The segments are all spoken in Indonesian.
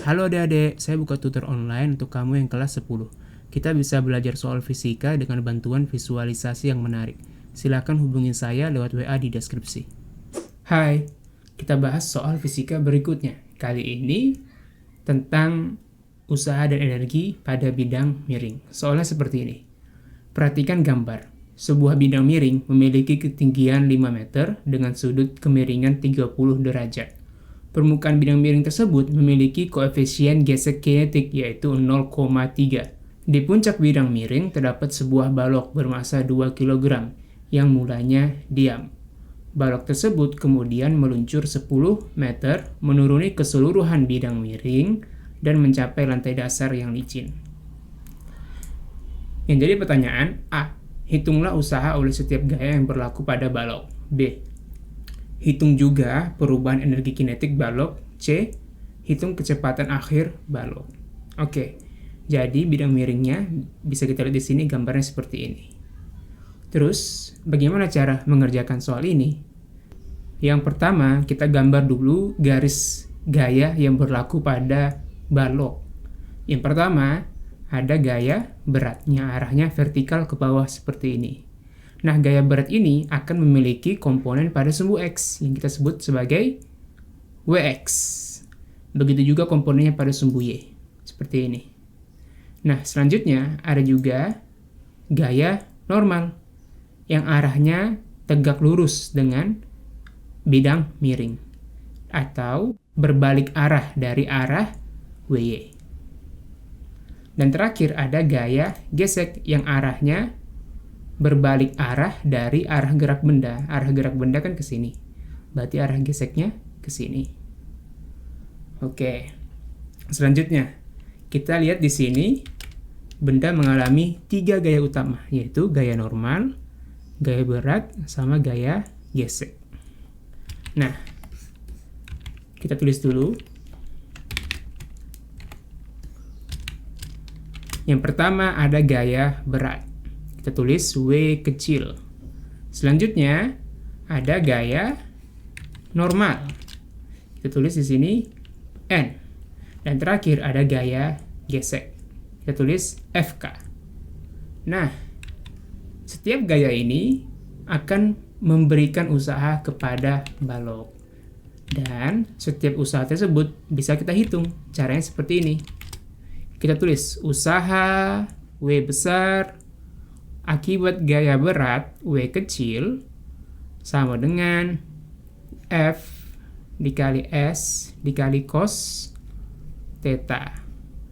Halo adik-adik, saya buka tutor online untuk kamu yang kelas 10. Kita bisa belajar soal fisika dengan bantuan visualisasi yang menarik. Silakan hubungi saya lewat WA di deskripsi. Hai, kita bahas soal fisika berikutnya. Kali ini tentang usaha dan energi pada bidang miring. Soalnya seperti ini. Perhatikan gambar. Sebuah bidang miring memiliki ketinggian 5 meter dengan sudut kemiringan 30 derajat. Permukaan bidang miring tersebut memiliki koefisien gesek kinetik yaitu 0,3. Di puncak bidang miring terdapat sebuah balok bermasa 2 kg yang mulanya diam. Balok tersebut kemudian meluncur 10 meter menuruni keseluruhan bidang miring dan mencapai lantai dasar yang licin. Yang jadi pertanyaan, A. Hitunglah usaha oleh setiap gaya yang berlaku pada balok. B. Hitung juga perubahan energi kinetik balok. C. Hitung kecepatan akhir balok. Oke, jadi bidang miringnya bisa kita lihat di sini gambarnya seperti ini. Terus, bagaimana cara mengerjakan soal ini? Yang pertama, kita gambar dulu garis gaya yang berlaku pada balok. Yang pertama, ada gaya beratnya, arahnya vertikal ke bawah seperti ini. Nah, gaya berat ini akan memiliki komponen pada sumbu X yang kita sebut sebagai Wx. Begitu juga komponennya pada sumbu Y, seperti ini. Nah, selanjutnya ada juga gaya normal yang arahnya tegak lurus dengan bidang miring atau berbalik arah dari arah WY. Dan terakhir ada gaya gesek yang arahnya berbalik arah dari arah gerak benda. Arah gerak benda kan ke sini. Berarti arah geseknya ke sini. Oke. Selanjutnya, kita lihat di sini benda mengalami 3 gaya utama, yaitu gaya normal, gaya berat, sama gaya gesek. Nah, kita tulis dulu. Yang pertama ada gaya berat. Kita tulis W kecil. Selanjutnya ada gaya normal. Kita tulis di sini N. Dan terakhir ada gaya gesek. Kita tulis FK. Nah, setiap gaya ini akan memberikan usaha kepada balok. Dan setiap usaha tersebut bisa kita hitung. Caranya seperti ini. Kita tulis usaha W besar akibat gaya berat W kecil sama dengan F dikali S dikali cos theta.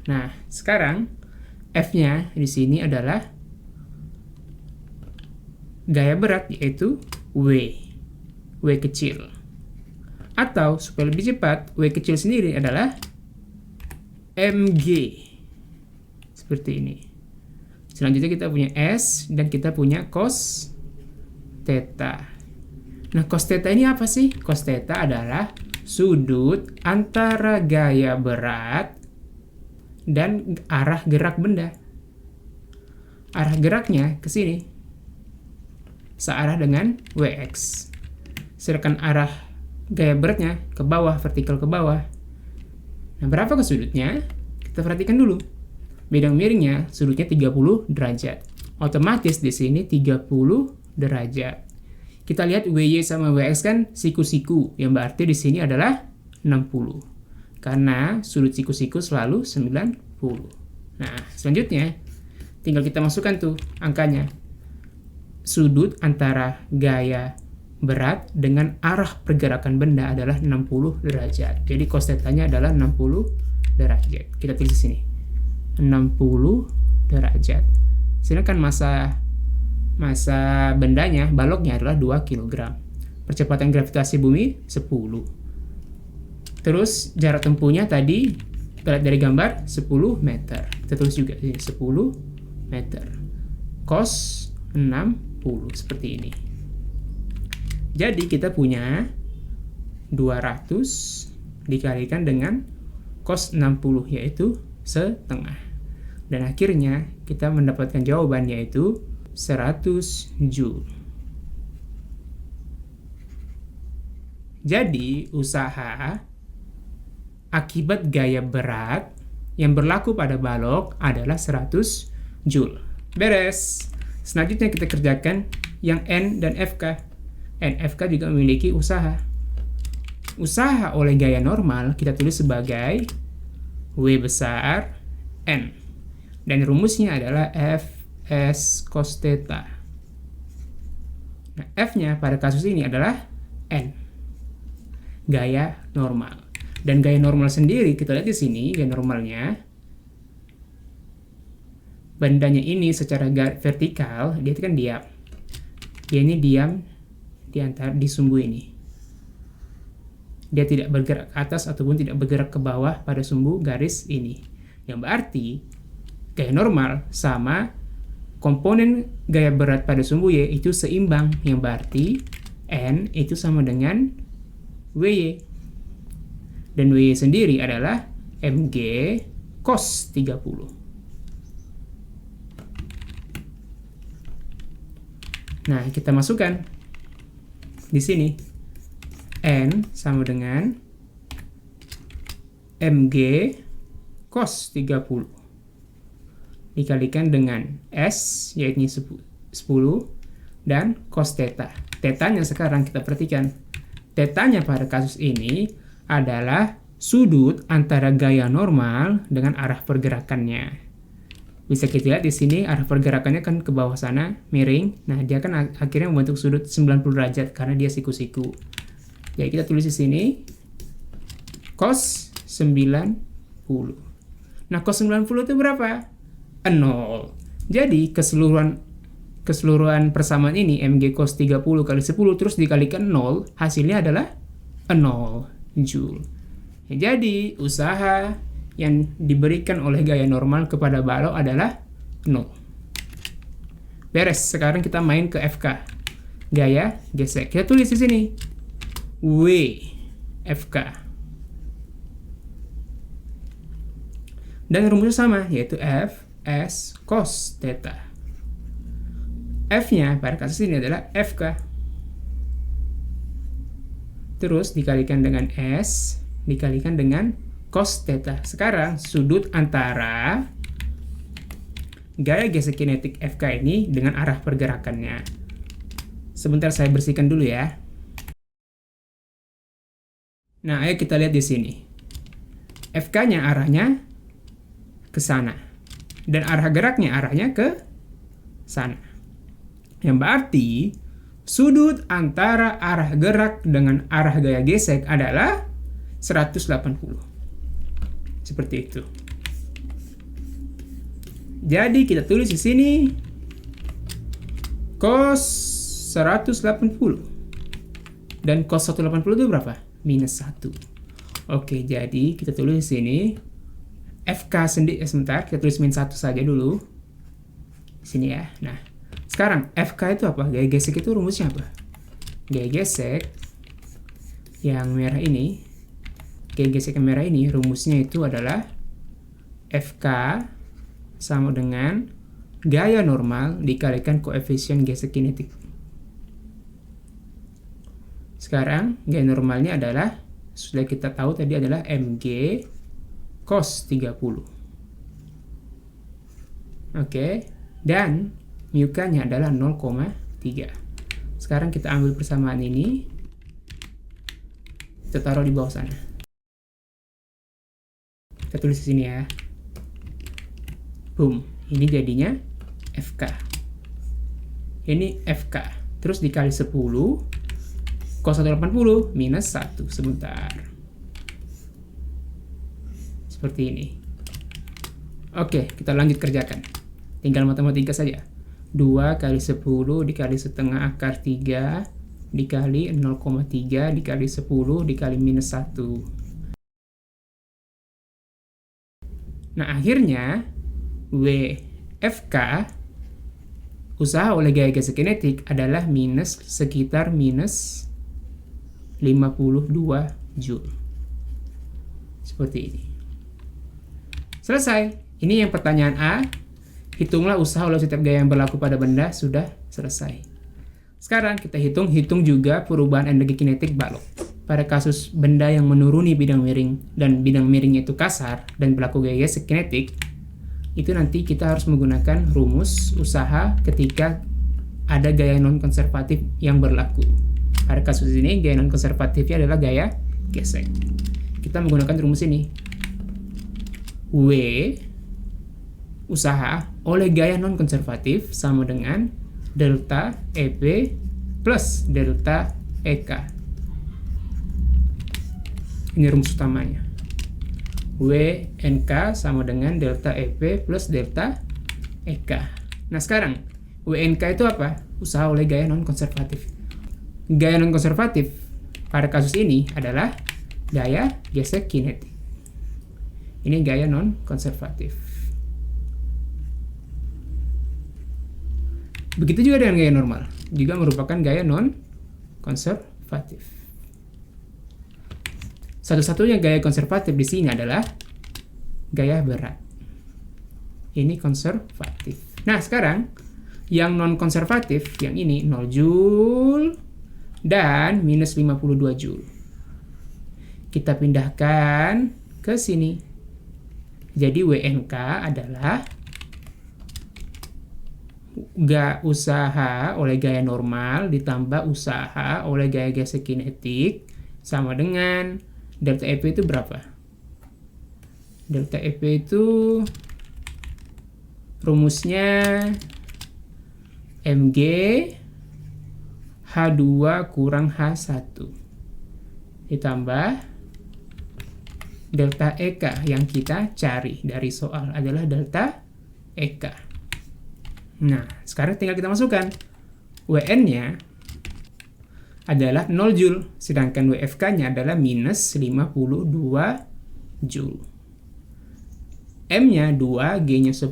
Nah, sekarang F-nya di sini adalah gaya berat yaitu W kecil. Atau supaya lebih cepat, W kecil sendiri adalah mg. Seperti ini. Selanjutnya kita punya S dan kita punya cos theta. Nah, cos theta ini apa sih? Cos theta adalah sudut antara gaya berat dan arah gerak benda. Arah geraknya ke sini. Searah dengan Wx. Sedangkan arah gaya beratnya ke bawah, vertikal ke bawah. Nah, berapa ke sudutnya? Kita perhatikan dulu. Bidang miringnya sudutnya 30 derajat. Otomatis di sini 30 derajat. Kita lihat WY sama WX kan siku-siku, yang berarti di sini adalah 60. Karena sudut siku-siku selalu 90. Nah, selanjutnya tinggal kita masukkan tuh angkanya. Sudut antara gaya berat dengan arah pergerakan benda adalah 60 derajat. Jadi cos theta-nya adalah 60 derajat. Kita tulis di sini. 60 derajat. Sedangkan masa bendanya, baloknya adalah 2 kg. Percepatan gravitasi bumi 10. Terus jarak tempuhnya tadi kita lihat dari gambar 10 meter. Kita tulis juga ini 10 meter. Cos 60 seperti ini. Jadi kita punya 200 dikalikan dengan cos 60 yaitu setengah. Dan akhirnya kita mendapatkan jawaban yaitu 100 Joule. Jadi usaha akibat gaya berat yang berlaku pada balok adalah 100 Joule. Beres. Selanjutnya kita kerjakan yang N dan FK. N, FK juga memiliki usaha. Usaha oleh gaya normal kita tulis sebagai W besar N. Dan rumusnya adalah Fs cos theta. Nah, F-nya pada kasus ini adalah N. Gaya normal. Dan gaya normal sendiri, kita lihat di sini, gaya normalnya, bandanya ini secara vertikal, dia itu kan diam. Dia ini diam di sumbu ini. Dia tidak bergerak ke atas ataupun tidak bergerak ke bawah pada sumbu garis ini. Yang berarti, gaya normal sama komponen gaya berat pada sumbu Y itu seimbang. Yang berarti, N itu sama dengan WY. Dan WY sendiri adalah mg cos 30. Nah, kita masukkan di sini. N sama dengan mg cos 30 dikalikan dengan S, yaitu 10, dan cos theta. Tetanya sekarang kita perhatikan. Tetanya pada kasus ini adalah sudut antara gaya normal dengan arah pergerakannya. Bisa kita lihat di sini arah pergerakannya kan ke bawah sana, miring. Nah, dia kan akhirnya membentuk sudut 90 derajat karena dia siku-siku. Jadi kita tulis di sini cos 90. Nah, cos 90 itu berapa? 0. Jadi keseluruhan persamaan ini mg cos 30 kali 10 terus dikalikan 0, hasilnya adalah 0 Joule. Jadi usaha yang diberikan oleh gaya normal kepada balok adalah 0. Beres. Sekarang kita main ke FK. Gaya gesek. Kita tulis di sini W FK. Dan rumusnya sama, yaitu F S cos theta. F-nya pada kasus ini adalah FK. Terus dikalikan dengan S, dikalikan dengan cos theta. Sekarang sudut antara gaya gesek kinetik FK ini dengan arah pergerakannya. Sebentar saya bersihkan dulu ya. Nah, ayo kita lihat di sini. FK-nya arahnya ke sana. Dan arah geraknya arahnya ke sana. Yang berarti sudut antara arah gerak dengan arah gaya gesek adalah 180. Seperti itu. Jadi kita tulis di sini cos 180. Dan cos 180 itu berapa? Minus 1. Oke, jadi kita tulis di sini FK sendiri, sebentar, kita tulis minus 1 saja dulu. Di sini ya. Nah, sekarang FK itu apa? Gaya gesek itu rumusnya apa? Gaya gesek yang merah ini, gaya gesek yang merah ini rumusnya itu adalah FK sama dengan gaya normal dikalikan koefisien gesek kinetik. Sekarang gaya normalnya adalah, sudah kita tahu tadi, adalah mg cos 30. Oke, dan mu-nya adalah 0,3. Sekarang kita ambil persamaan ini, kita taruh di bawah sana. Kita tulis di sini ya. Boom, ini jadinya FK. Ini FK. Terus dikali 10, cos 180 minus 1. Sebentar. Seperti ini. Oke, kita lanjut kerjakan. Tinggal matematika saja. 2 kali 10 dikali setengah akar 3 dikali 0,3 dikali 10 dikali minus 1. Nah, akhirnya WFK usaha oleh gaya gesek kinetik adalah sekitar minus 52 Joule. Seperti ini. Selesai. Ini yang pertanyaan A. Hitunglah usaha oleh setiap gaya yang berlaku pada benda. Sudah selesai. Sekarang kita hitung juga perubahan energi kinetik balok. pada kasus benda yang menuruni bidang miring dan bidang miringnya itu kasar dan berlaku gaya gesek kinetik, itu nanti kita harus menggunakan rumus usaha ketika ada gaya non-konservatif yang berlaku. Pada kasus ini gaya non-konservatifnya adalah gaya gesek. Kita menggunakan rumus ini. W usaha oleh gaya non-konservatif sama dengan delta EP plus delta EK. Ini rumus utamanya. WNK sama dengan delta EP plus delta EK. Nah sekarang, WNK itu apa? Usaha oleh gaya non-konservatif. Gaya non-konservatif pada kasus ini adalah gaya gesek kinetik. Ini gaya non-konservatif. Begitu juga dengan gaya normal, juga merupakan gaya non-konservatif. Satu-satunya gaya konservatif di sini adalah gaya berat. Ini konservatif. Nah, sekarang yang non-konservatif, yang ini 0 Joule dan minus 52 Joule. Kita pindahkan ke sini. Jadi WNK adalah usaha oleh gaya normal ditambah usaha oleh gaya gesek kinetik sama dengan delta EP itu berapa? Delta EP itu rumusnya Mg H2 kurang H1 ditambah delta EK yang kita cari dari soal adalah delta EK. Nah, sekarang tinggal kita masukkan. WN-nya adalah 0 Joule, sedangkan WFK-nya adalah minus 52 Joule. M-nya 2, G-nya 10,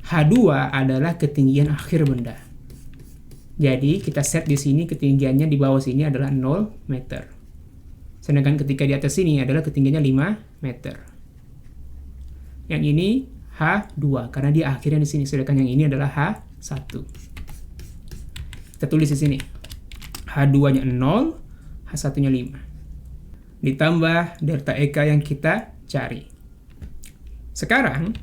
H2 adalah ketinggian akhir benda. Jadi, kita set di sini ketinggiannya di bawah sini adalah 0 meter. Sedangkan ketika di atas sini adalah ketinggiannya 5 meter. Yang ini H2 karena dia akhirnya di sini, sedangkan yang ini adalah H1. Kita tulis di sini. H2-nya 0, H1-nya 5. Ditambah delta EK yang kita cari. Sekarang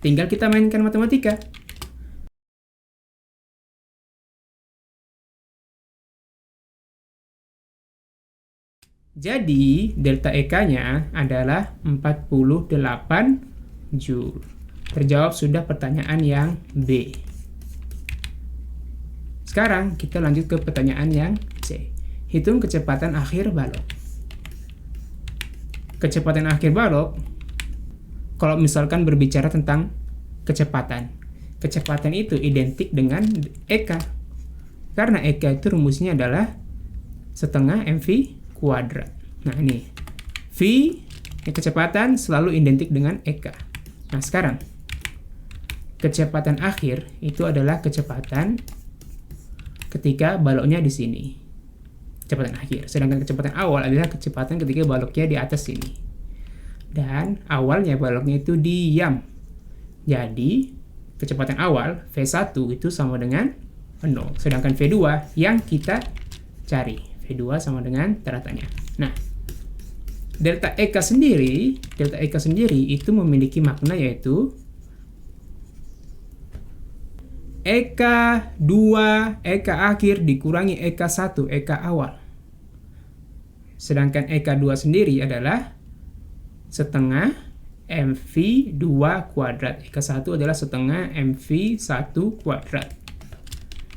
tinggal kita mainkan matematika. Jadi delta EK-nya adalah 48 Joule. Terjawab sudah pertanyaan yang B. Sekarang kita lanjut ke pertanyaan yang C. Hitung kecepatan akhir balok. Kecepatan akhir balok, kalau misalkan berbicara tentang kecepatan itu identik dengan EK. Karena EK itu rumusnya adalah setengah mv kuadrat. Nah ini, V kecepatan selalu identik dengan EK. Nah sekarang, kecepatan akhir itu adalah kecepatan ketika baloknya di sini. Kecepatan akhir. Sedangkan kecepatan awal adalah kecepatan ketika baloknya di atas sini. Dan awalnya baloknya itu diam. Jadi, kecepatan awal V1 itu sama dengan 0. Sedangkan V2 yang kita cari. V2 sama dengan teratannya. Nah, delta EK sendiri itu memiliki makna yaitu EK2, EK akhir dikurangi EK1, EK awal. Sedangkan EK2 sendiri adalah setengah MV2 kuadrat. EK1 adalah setengah MV1 kuadrat.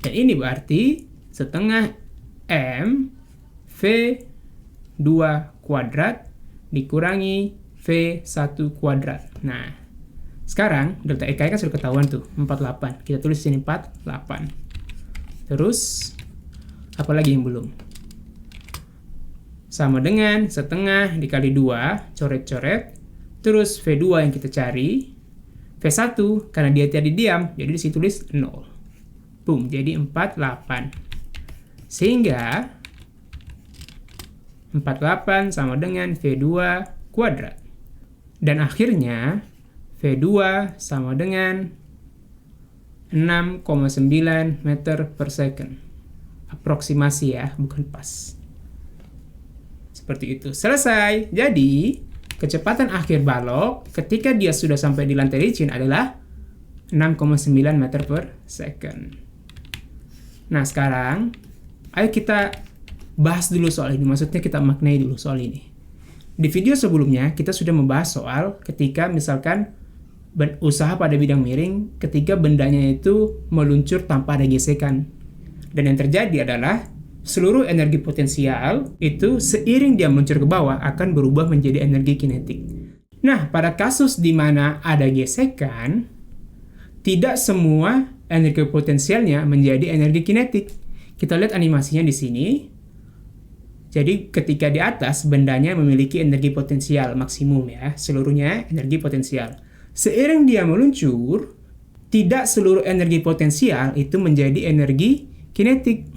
Dan ini berarti setengah MV2 kuadrat dikurangi V1 kuadrat. Nah, sekarang delta EK kan sudah ketahuan tuh, 48. Kita tulis sini 48. Terus apa lagi yang belum? Sama dengan setengah dikali 2, coret-coret. Terus V2 yang kita cari. V1 karena dia tadi diam, jadi disitu tulis 0. Boom, jadi 48. Sehingga 48 sama dengan V2 kuadrat. Dan akhirnya V2 sama dengan 6,9 meter per second. Aproksimasi ya, bukan pas. Seperti itu. Selesai. Jadi, kecepatan akhir balok ketika dia sudah sampai di lantai licin adalah 6,9 meter per second. Nah, sekarang ayo kita bahas dulu soal ini. Maksudnya kita maknai dulu soal ini. Di video sebelumnya, kita sudah membahas soal ketika misalkan usaha pada bidang miring ketika bendanya itu meluncur tanpa ada gesekan. Dan yang terjadi adalah seluruh energi potensial itu seiring dia meluncur ke bawah akan berubah menjadi energi kinetik. Nah, pada kasus di mana ada gesekan, tidak semua energi potensialnya menjadi energi kinetik. Kita lihat animasinya di sini. Jadi ketika di atas bendanya memiliki energi potensial maksimum ya, seluruhnya energi potensial. Seiring dia meluncur, tidak seluruh energi potensial itu menjadi energi kinetik,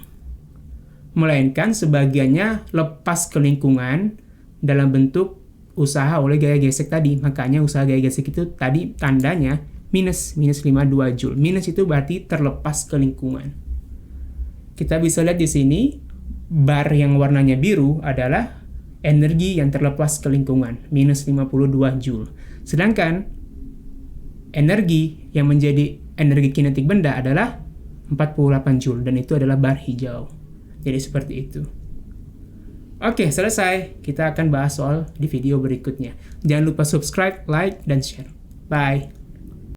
melainkan sebagiannya lepas ke lingkungan dalam bentuk usaha oleh gaya gesek tadi. Makanya usaha gaya gesek itu tadi tandanya minus 52 Joule. Minus itu berarti terlepas ke lingkungan. Kita bisa lihat di sini bar yang warnanya biru adalah energi yang terlepas ke lingkungan, minus 52 Joule. Sedangkan energi yang menjadi energi kinetik benda adalah 48 Joule, dan itu adalah bar hijau. Jadi seperti itu. Oke, selesai. Kita akan bahas soal di video berikutnya. Jangan lupa subscribe, like, dan share. Bye.